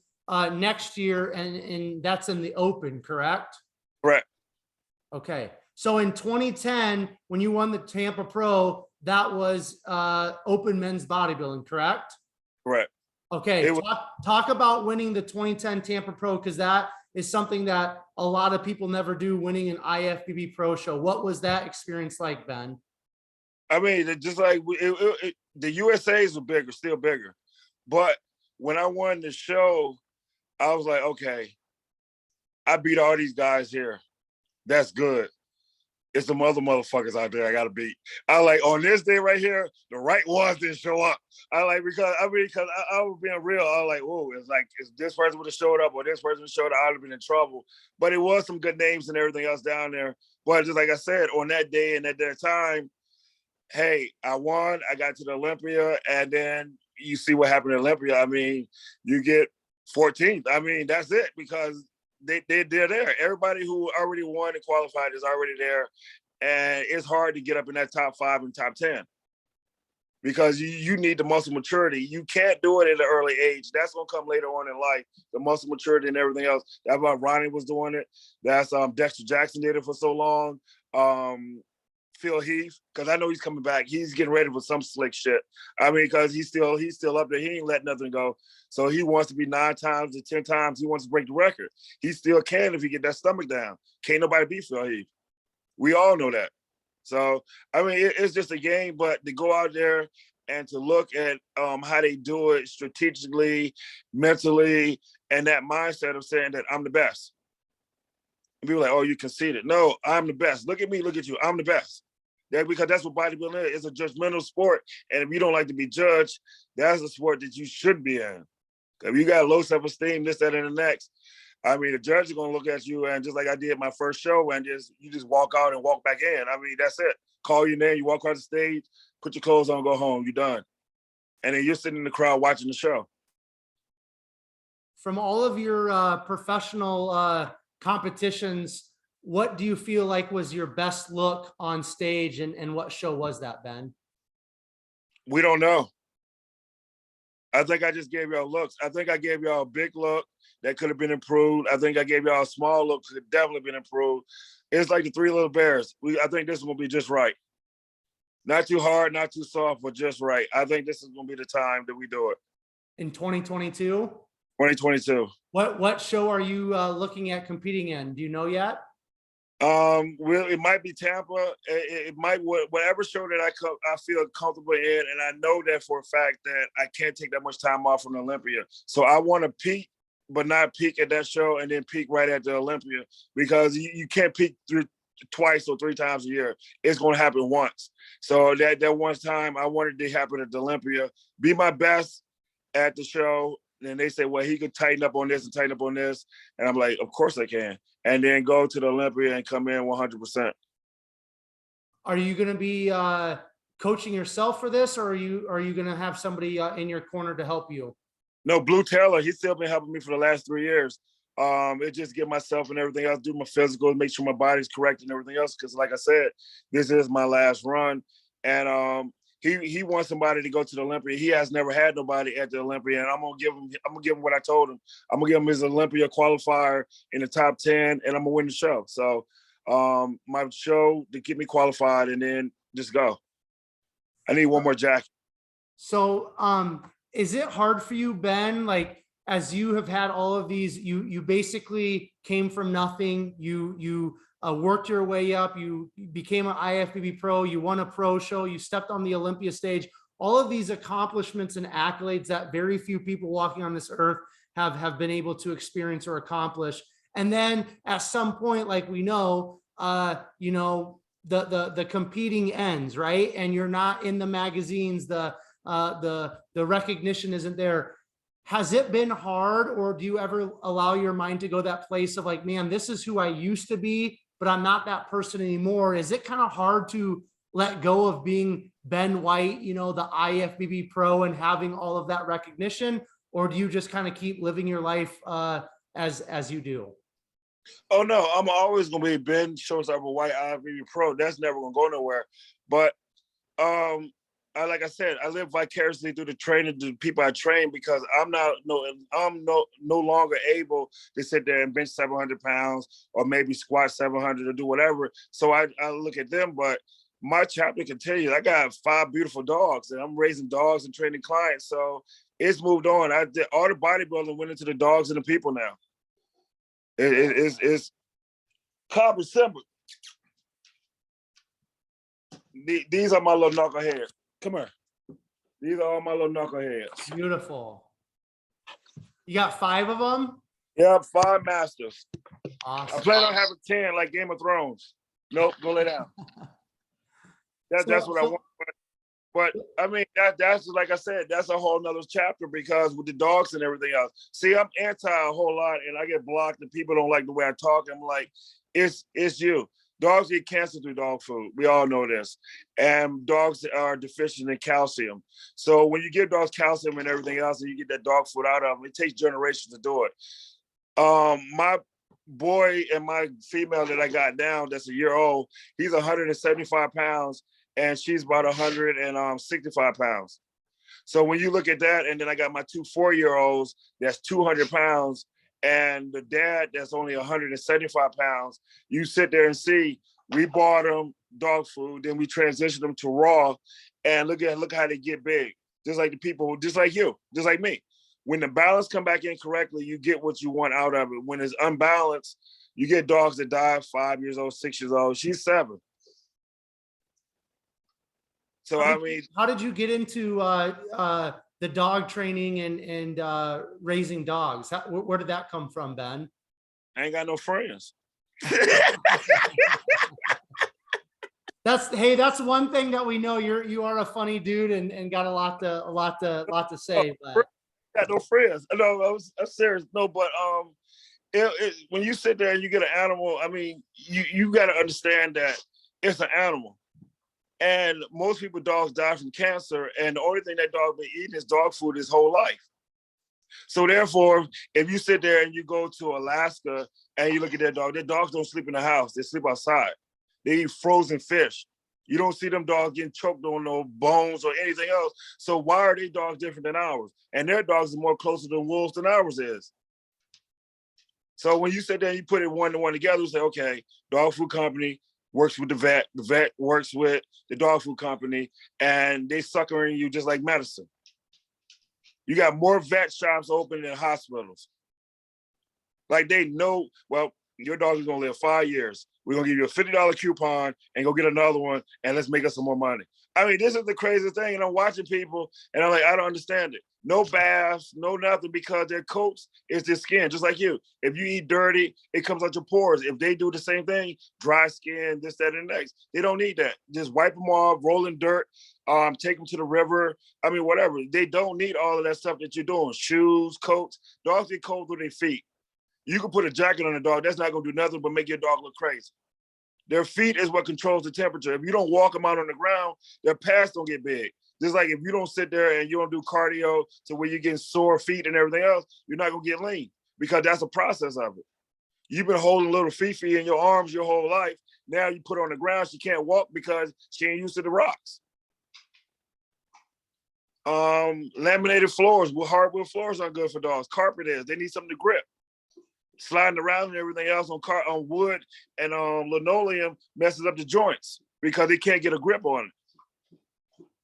next year, and that's in the open, correct? Correct. Okay. So in 2010, when you won the Tampa Pro, that was open men's bodybuilding, correct? Correct. Okay. Talk about winning the 2010 Tampa Pro, because that is something that a lot of people never do, winning an IFBB Pro show. What was that experience like, Ben? I mean, just like the USA's were bigger, still bigger. But when I won the show, I was like, okay, I beat all these guys here. That's good. It's some other motherfuckers out there I gotta beat. I like on this day right here, the right ones didn't show up. I like because I was being real. I was like, whoa, it's like if this person would have showed up or this person showed up, I'd have been in trouble. But it was some good names and everything else down there. But just like I said, on that day and at that time, hey, I won. I got to the Olympia, and then you see what happened at Olympia. I mean, you get 14th. I mean, that's it because they're there. Everybody who already won and qualified is already there, and it's hard to get up in that top 5 and top 10 because you need the muscle maturity. You can't do it at an early age. That's gonna come later on in life. The muscle maturity and everything else. That's why Ronnie was doing it. That's Dexter Jackson did it for so long. Phil Heath, because I know he's coming back. He's getting ready for some slick shit. I mean, because he's still up there. He ain't letting nothing go. So he wants to be 9 times to 10 times. He wants to break the record. He still can if he get that stomach down. Can't nobody beat Phil Heath. We all know that. So, I mean, it's just a game, but to go out there and to look at how they do it strategically, mentally, and that mindset of saying that I'm the best. And people are like, oh, you conceded. No, I'm the best. Look at me, look at you. I'm the best. Because that's what bodybuilding is. It's a judgmental sport. And if you don't like to be judged, that's a sport that you should be in. If you got low self-esteem, this, that, and the next, I mean, the judge is going to look at you and just like I did my first show and you just walk out and walk back in. I mean, that's it. Call your name, you walk across the stage, put your clothes on, go home, you're done. And then you're sitting in the crowd watching the show. From all of your professional competitions, what do you feel like was your best look on stage, and what show was that, Ben? We don't know. I think I just gave y'all looks. I think I gave y'all a big look that could have been improved. I think I gave y'all a small look that could definitely been improved. It's like the 3 little bears. I think this is going to be just right. Not too hard, not too soft, but just right. I think this is going to be the time that we do it. In 2022? 2022. What show are you looking at competing in? Do you know yet? Well, it might be Tampa. It might whatever show that I feel comfortable in, and I know that for a fact that I can't take that much time off from the Olympia. So I want to peak, but not peak at that show and then peak right at the Olympia because you can't peak twice or 3 times a year. It's going to happen once. So that one time I wanted to happen at the Olympia, be my best at the show. And they say, well, he could tighten up on this and tighten up on this. And I'm like, of course I can. And then go to the Olympia and come in 100%. Are you going to be coaching yourself for this, or are you going to have somebody in your corner to help you? No, Blue Taylor, he's still been helping me for the last 3 years. It just get myself and everything else, do my physical, make sure my body's correct and everything else. Because like I said, this is my last run. And he wants somebody to go to the Olympia. He has never had nobody at the Olympia, and I'm gonna give him what I told him. I'm gonna give him his Olympia qualifier in the top 10, and I'm gonna win the show. So my show to get me qualified, and then just go. I need one more jacket. So is it hard for you, Ben? Like, as you have had all of these, you basically came from nothing. You worked your way up. You became an IFBB pro. You won a pro show. You stepped on the Olympia stage. All of these accomplishments and accolades that very few people walking on this earth have been able to experience or accomplish. And then at some point, like we know, the competing ends, right? And you're not in the magazines. The recognition isn't there. Has it been hard, or do you ever allow your mind to go that place of like, man, this is who I used to be, but I'm not that person anymore? Is it kind of hard to let go of being Ben White, the IFBB pro, and having all of that recognition? Or do you just kind of keep living your life as you do? Oh no, I'm always gonna be Ben Showstopper White IFBB pro. That's never gonna go nowhere. But like I said, I live vicariously through the training, the people I train, because I'm no longer able to sit there and bench 700 pounds or maybe squat 700 or do whatever. So I look at them, but my chapter continues. I got 5 beautiful dogs, and I'm raising dogs and training clients. So it's moved on. All the bodybuilding went into the dogs and the people now. It's common simple. These are my little knuckleheads. Come here. These are all my little knuckleheads. Beautiful. You got 5 of them? Yeah, 5 masters. Awesome. I plan on having 10 like Game of Thrones. Nope, go lay down. That's what I want. But I mean, that's like I said, that's a whole nother chapter, because with the dogs and everything else. See, I'm anti a whole lot, and I get blocked, and people don't like the way I talk. I'm like, it's you. Dogs get cancer through dog food. We all know this. And dogs are deficient in calcium. So when you give dogs calcium and everything else, and you get that dog food out of them, it takes generations to do it. My boy and my female that I got now, that's a year old, he's 175 pounds, and she's about 165 pounds. So when you look at that, and then I got my 2 4-year-olds, that's 200 pounds, and the dad that's only 175 pounds, you sit there and see, we bought them dog food, then we transitioned them to raw, and look how they get big. Just like the people, just like you, just like me. When the balance come back in correctly, you get what you want out of it. When it's unbalanced, you get dogs that die 5 years old, 6 years old. She's 7. So how did you get into the dog training and raising dogs? Where did that come from, Ben? I ain't got no friends. That's one thing that we know. You are a funny dude and got a lot to say. But. Got no friends. No, I'm serious. No, but when you sit there and you get an animal, I mean, you got to understand that it's an animal. And most people, dogs die from cancer, and the only thing that dog been eating is dog food his whole life. So therefore, if you sit there and you go to Alaska and you look at their dogs don't sleep in the house. They sleep outside. They eat frozen fish. You don't see them dogs getting choked on no bones or anything else. So why are they dogs different than ours? And their dogs are more closer to wolves than ours is. So when you sit there and you put it one to one together, you say, okay, dog food company works with the vet works with the dog food company, and they suckering you just like medicine. You got more vet shops open than hospitals. Like they know, well, your dog is gonna live 5 years. We're gonna give you a $50 coupon and go get another one, and let's make us some more money. I mean, this is the craziest thing, and I'm watching people, and I'm like, I don't understand it. No baths, no nothing, because their coats is their skin, just like you. If you eat dirty, it comes out your pores. If they do the same thing, dry skin, this, that, and the next, they don't need that. Just wipe them off, roll in dirt, take them to the river. I mean, whatever. They don't need all of that stuff that you're doing. Shoes, coats. Dogs get cold through their feet. You can put a jacket on a dog. That's not going to do nothing but make your dog look crazy. Their feet is what controls the temperature. If you don't walk them out on the ground, their pads don't get big. Just like if you don't sit there and you don't do cardio to where you're getting sore feet and everything else, you're not going to get lean, because that's a process of it. You've been holding little Fifi in your arms your whole life. Now you put her on the ground, she can't walk because she ain't used to the rocks. Laminated floors, hardwood floors aren't good for dogs. Carpet is. They need something to grip. Sliding around and everything else on wood and linoleum messes up the joints because they can't get a grip on it.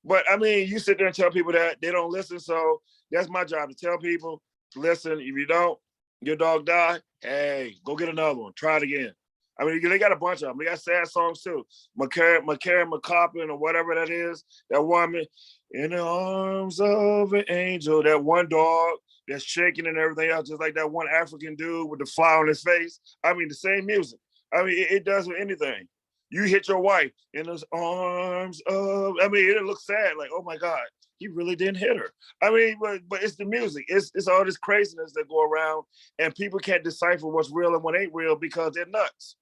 But I mean, you sit there and tell people that, they don't listen. So that's my job, to tell people, listen, if you don't, your dog die, hey, go get another one. Try it again. I mean, they got a bunch of them. They got sad songs too. McCarran, or whatever that is, that woman, in the arms of an angel, that one dog that's shaking and everything else, just like that one African dude with the fly on his face. I mean, the same music. I mean, it does with anything. You hit your wife in the arms of, I mean, it looks sad, like, oh my God, he really didn't hit her. I mean, but it's the music. It's all this craziness that go around, and people can't decipher what's real and what ain't real because they're nuts.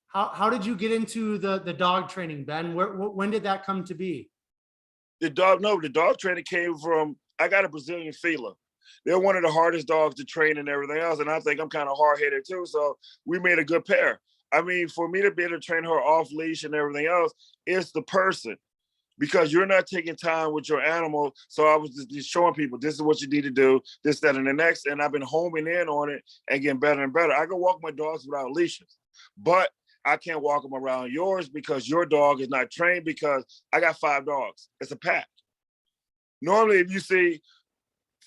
How did you get into the dog training, Ben? When did that come to be? The dog training came from, I got a Brazilian Fila. They're one of the hardest dogs to train and everything else. And I think I'm kind of hard-headed too. So we made a good pair. I mean, for me to be able to train her off leash and everything else, it's the person. because you're not taking time with your animal. So I was just showing people, this is what you need to do, this, that, and the next. And I've been homing in on it and getting better and better. I can walk my dogs without leashes, but I can't walk them around yours because your dog is not trained, because I got 5 dogs. It's a pack. Normally, if you see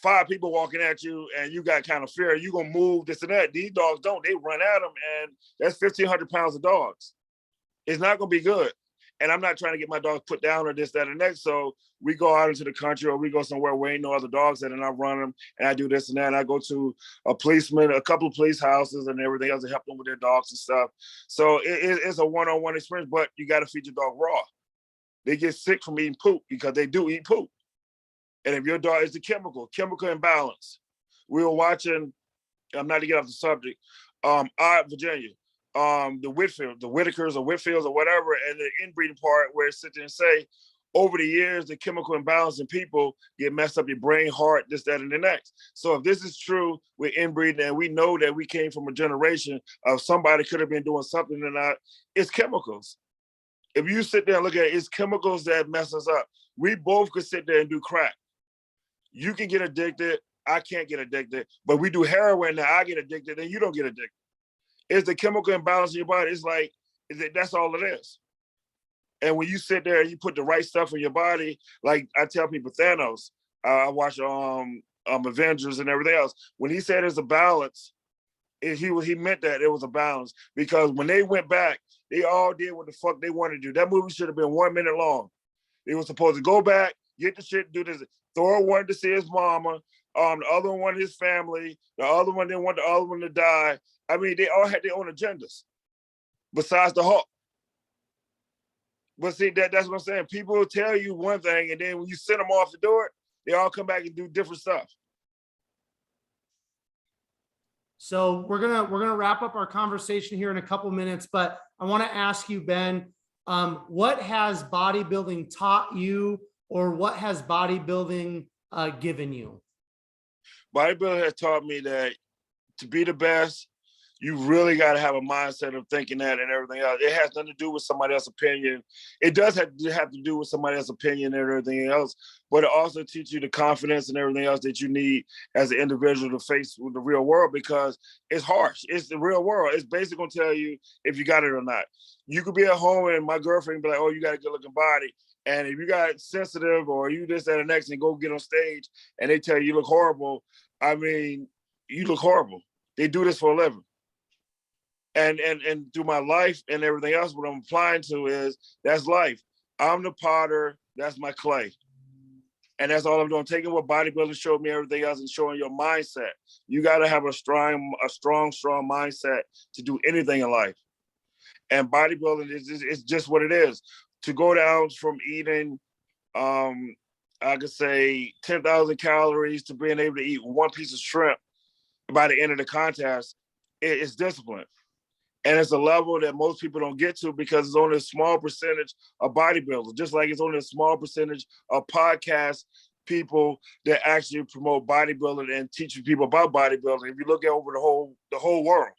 5 people walking at you and you got kind of fear, you're going to move this and that. These dogs don't. They run at them, and that's 1,500 pounds of dogs. It's not going to be good. And I'm not trying to get my dogs put down or this, that, and next. So we go out into the country or we go somewhere where ain't no other dogs at, and I run them and I do this and that. And I go to a policeman, a couple of police houses and everything else to help them with their dogs and stuff. So it's a one-on-one experience, but you got to feed your dog raw. They get sick from eating poop because they do eat poop. And if your dog is the chemical imbalance. We were watching, I'm not to get off the subject, Virginia. The Whitfield, the Whitakers or Whitfields or whatever, and the inbreeding part where it sits there and say, over the years, the chemical imbalance in people get messed up your brain, heart, this, that, and the next. So if this is true with inbreeding, and we know that we came from a generation of somebody could have been doing something or not, it's chemicals. If you sit there and look at it, it's chemicals that mess us up. We both could sit there and do crack. You can get addicted, I can't get addicted, but we do heroin, now I get addicted and you don't get addicted. It's the chemical imbalance in your body. It's like, that's all it is. And when you sit there and you put the right stuff in your body, like I tell people, Thanos, I watch Avengers and everything else. When he said it's a balance, he meant that it was a balance, because when they went back, they all did what the fuck they wanted to do. That movie should have been 1 minute long. They were supposed to go back, get the shit, do this. Thor wanted to see his mama. The other one wanted his family. The other one didn't want the other one to die. I mean, they all had their own agendas, besides the Hulk. But see, that's what I'm saying. People will tell you one thing, and then when you send them off to do it, they all come back and do different stuff. So we're gonna wrap up our conversation here in a couple minutes, but I want to ask you, Ben, what has bodybuilding taught you, or what has bodybuilding given you? Bodybuilding has taught me that to be the best, you really got to have a mindset of thinking that and everything else. It has nothing to do with somebody else's opinion. It does have to do with somebody else's opinion and everything else, but it also teaches you the confidence and everything else that you need as an individual to face with the real world, because it's harsh. It's the real world. It's basically going to tell you if you got it or not. You could be at home and my girlfriend be like, oh, you got a good looking body. And if you got sensitive or you this, that, and next, and go get on stage and they tell you look horrible, I mean, you look horrible. They do this for a living. And through my life and everything else, what I'm applying to is, that's life. I'm the potter, that's my clay. And that's all I'm doing, taking what bodybuilding showed me, everything else, and showing your mindset. You got to have a strong mindset to do anything in life. And bodybuilding is just what it is. To go down from eating, I could say 10,000 calories to being able to eat 1 piece of shrimp by the end of the contest, it's discipline. And it's a level that most people don't get to, because it's only a small percentage of bodybuilders, just like it's only a small percentage of podcast people that actually promote bodybuilding and teach people about bodybuilding. If you look at over the whole world,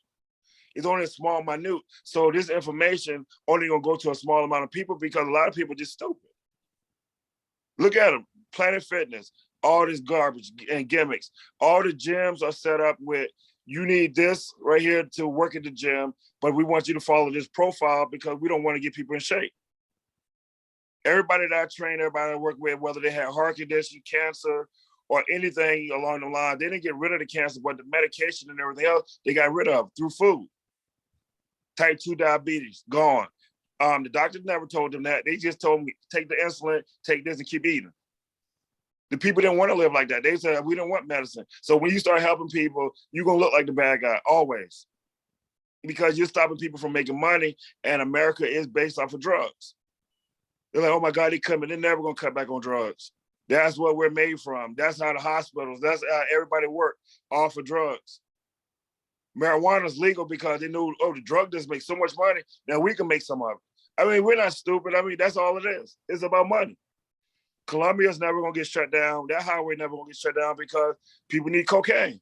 it's only a small, minute. So this information only gonna go to a small amount of people, because a lot of people are just stupid. Look at them, Planet Fitness, all this garbage and gimmicks. All the gyms are set up with, you need this right here to work at the gym, but we want you to follow this profile because we don't want to get people in shape. Everybody that I train, everybody I work with, whether they had heart condition, cancer, or anything along the line, they didn't get rid of the cancer, but the medication and everything else, they got rid of through food. Type 2 diabetes, gone. The doctors never told them that. They just told me, take the insulin, take this, and keep eating. The people didn't want to live like that. They said, we don't want medicine. So when you start helping people, you're going to look like the bad guy, always. Because you're stopping people from making money, and America is based off of drugs. They're like, oh my God, they're never going to cut back on drugs. That's what we're made from. That's how the hospitals, that's how everybody work, off of drugs. Marijuana is legal because they knew, oh, the drug does make so much money, now we can make some of it. I mean, we're not stupid. I mean, that's all it is. It's about money. Columbia's never going to get shut down. That highway never going to get shut down because people need cocaine.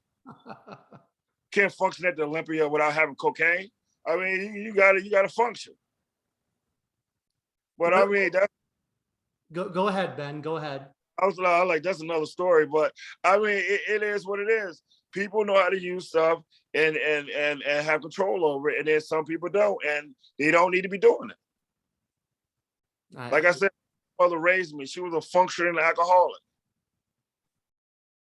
Can't function at the Olympia without having cocaine. I mean, you got to function. But I mean, Go ahead, Ben. Go ahead. I was like, that's another story. But I mean, it is what it is. People know how to use stuff and have control over it, and then some people don't, and they don't need to be doing it. Like I said, my mother raised me. She was a functioning alcoholic.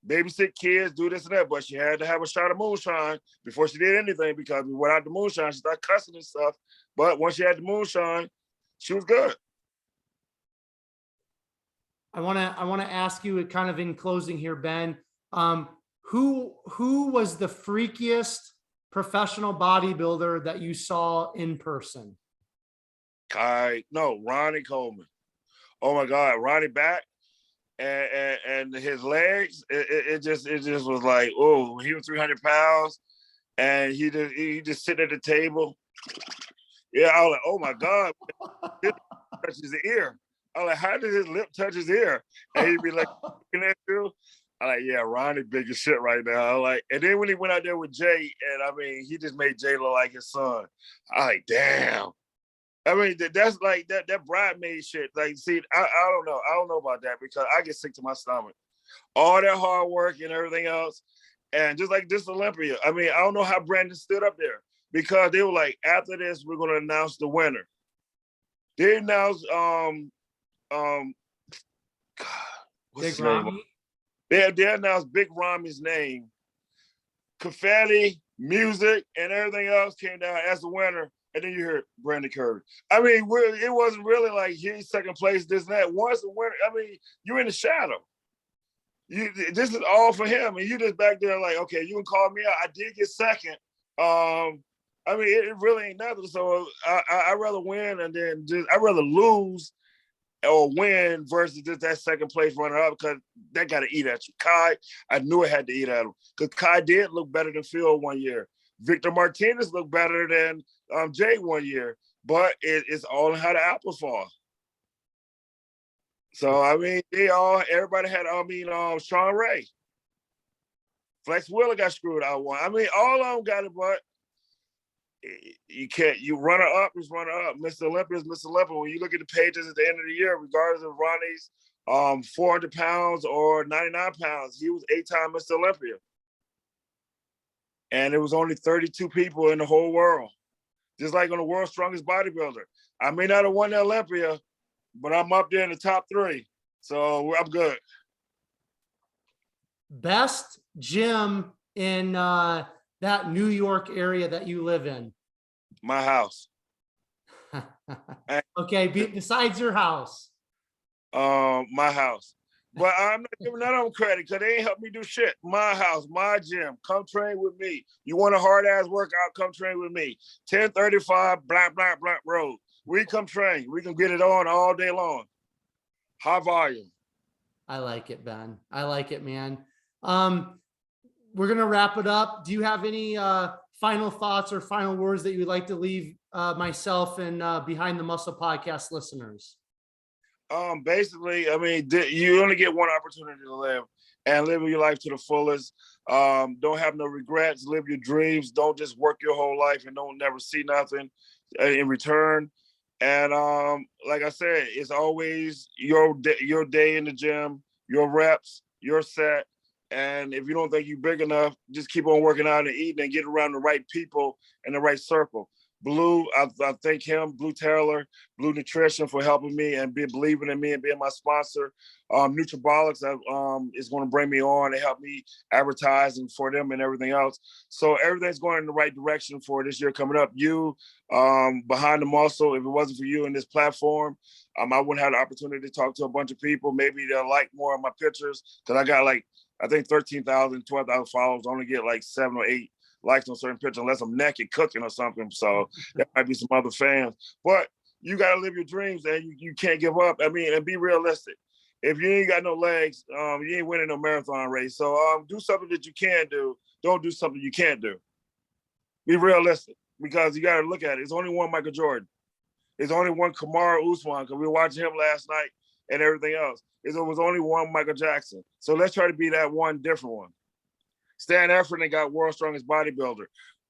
Babysit kids, do this and that, but she had to have a shot of moonshine before she did anything, because without the moonshine, she started cussing and stuff. But once she had the moonshine, she was good. I want to ask you, kind of in closing here, Ben, who was the freakiest professional bodybuilder that you saw in person? Ronnie Coleman. Oh my God, Ronnie back and his legs. It just was like, oh, he was 300 pounds, and he just sitting at the table. Yeah, I was like, oh my God, this touches the ear. I was like, how did his lip touch his ear? And he'd be like, looking at you. I'm like, yeah, Ronnie big as shit right now. I'm like, and then when he went out there with Jay, and I mean, he just made Jay look like his son. I'm like, damn. I mean, that's like that bridesmaid shit. Like, see, I don't know. I don't know about that, because I get sick to my stomach. All that hard work and everything else. And just like this Olympia, I mean, I don't know how Brandon stood up there, because they were like, after this, we're going to announce the winner. They announced, God, what's his name? They announced Big Rami's name. Confetti, music, and everything else came down as the winner. And then you hear Brandon Curry. I mean, it wasn't really like he's second place, this and that. Once the winner, I mean, you're in the shadow. This is all for him. And you just back there like, okay, you can call me out. I did get second. I mean, it really ain't nothing. So I'd rather win, and then I'd rather lose or win versus just that second place runner up, because that got to eat at you. Kai, I knew it had to eat at him, because Kai did look better than Phil one year. Victor Martinez looked better than Jay one year, but it's all in how the apples fall. So I mean, everybody had. Sean Ray, Flex Wheeler got screwed out one. I mean, all of them got it, but you can't. You runner up is runner up. Mr. Olympia is Mr. Olympia. When you look at the pages at the end of the year, regardless of Ronnie's 400 pounds or 99 pounds, he was 8-time Mr. Olympia. And there was only 32 people in the whole world. Just like on the world's strongest bodybuilder. I may not have won the Olympia, but I'm up there in the top 3. So I'm good. Best gym in that New York area that you live in? My house. Okay, besides your house. My house. But I'm not giving none of them credit, because they ain't helped me do shit. My house, my gym. Come train with me. You want a hard-ass workout, come train with me. 1035 Black Road. We come train. We can get it on all day long. High volume. I like it, Ben. I like it, man. We're going to wrap it up. Do you have any final thoughts or final words that you would like to leave myself and Behind the Muscle podcast listeners? Basically, I mean, you only get one opportunity to live, and live your life to the fullest. Don't have no regrets. Live your dreams. Don't just work your whole life and don't never see nothing in return. And like I said, it's always your day in the gym, your reps, your set. And if you don't think you're big enough, just keep on working out and eating and get around the right people and the right circle. Blue, I thank him, Blue Taylor, Blue Nutrition, for helping me and believing in me and being my sponsor. Nutribolics is going to bring me on and help me advertising for them and everything else. So everything's going in the right direction for this year coming up. You, Behind the Muscle, if it wasn't for you in this platform, I wouldn't have the opportunity to talk to a bunch of people. Maybe they'll like more of my pictures, because I got I think 13,000, 12,000 followers. I only get 7 or 8 likes on certain pictures unless I'm naked cooking or something. So that might be some other fans. But you got to live your dreams, and you can't give up. I mean, and be realistic. If you ain't got no legs, you ain't winning no marathon race. So do something that you can do. Don't do something you can't do. Be realistic, because you got to look at it. It's only one Michael Jordan. There's only one Kamaru Usman, because we were watching him last night and everything else. There was only one Michael Jackson. So let's try to be that one different one. Stan Effron got world's strongest bodybuilder.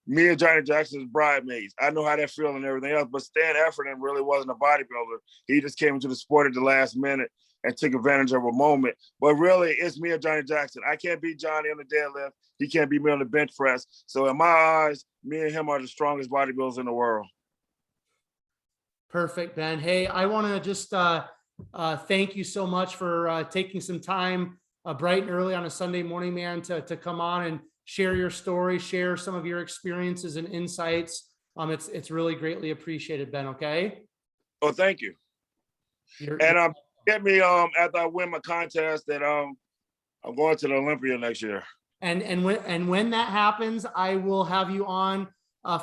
me and Johnny Jackson's bridesmaids. I know how that feels and everything else, but Stan Effernan really wasn't a bodybuilder. He just came into the sport at the last minute and took advantage of a moment. But really, it's me and Johnny Jackson. I can't beat Johnny on the deadlift. He can't beat me on the bench press. So in my eyes, me and him are the strongest bodybuilders in the world. Perfect, Ben. Hey, I want to just thank you so much for taking some time bright and early on a Sunday morning, man, to come on and share your story, share some of your experiences and insights. It's really greatly appreciated, Ben. Okay. Oh, thank you. And get me after I win my contest that I'm going to the Olympia next year. And when that happens, I will have you on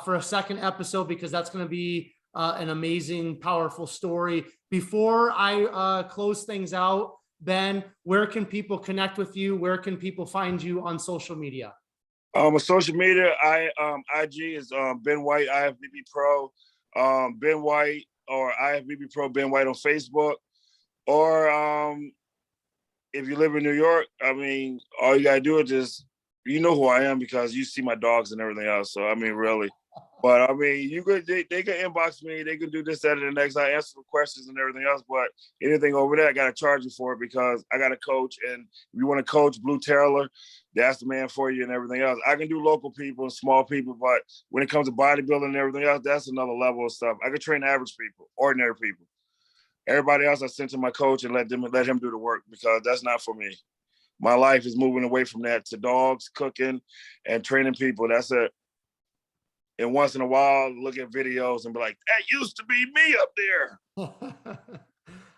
for a second episode, because that's going to be an amazing, powerful story. Before I close things out, Ben, where can people connect with you? Where can people find you on social media? On social media, IG is Ben White, IFBB Pro, Ben White, or IFBB Pro Ben White on Facebook. Or if you live in New York, I mean, all you gotta do is just, you know who I am because you see my dogs and everything else. So I mean, really. But I mean, they can inbox me, they can do this, that, and the next. I answer the questions and everything else. But anything over there, I gotta charge you for it because I got a coach. And if you want to coach Blue Taylor, that's the man for you and everything else. I can do local people and small people, but when it comes to bodybuilding and everything else, that's another level of stuff. I can train average people, ordinary people. Everybody else I sent to my coach and let him do the work, because that's not for me. My life is moving away from that to dogs, cooking, and training people. That's it. And once in a while, look at videos and be like, that used to be me up there.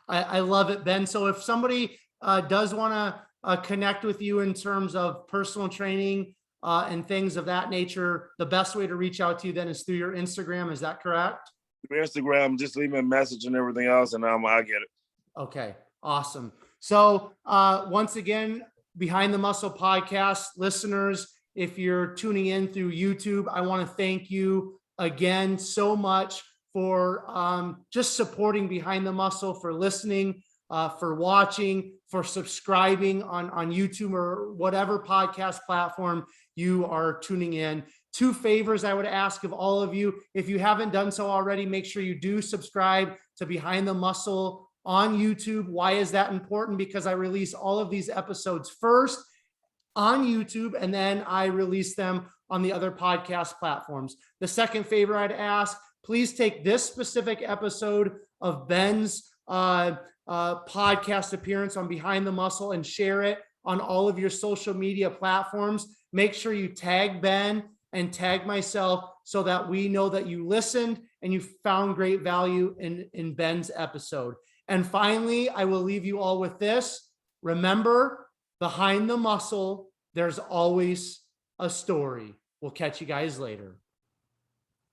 I love it, Ben. So if somebody does want to connect with you in terms of personal training and things of that nature, the best way to reach out to you then is through your Instagram. Is that correct? Instagram, just leave me a message and everything else, and I'll get it. Okay, awesome. So once again, Behind the Muscle podcast listeners, if you're tuning in through YouTube, I want to thank you again so much for just supporting Behind the Muscle, for listening, for watching, for subscribing on YouTube or whatever podcast platform you are tuning in. 2 favors I would ask of all of you. If you haven't done so already, make sure you do subscribe to Behind the Muscle on YouTube. Why is that important? Because I release all of these episodes first on YouTube, and then I release them on the other podcast platforms. The second favor I'd ask, please take this specific episode of Ben's podcast appearance on Behind the Muscle and share it on all of your social media platforms. Make sure you tag Ben and tag myself so that we know that you listened and you found great value in Ben's episode. And finally, I will leave you all with this. Remember, behind the muscle, there's always a story. We'll catch you guys later.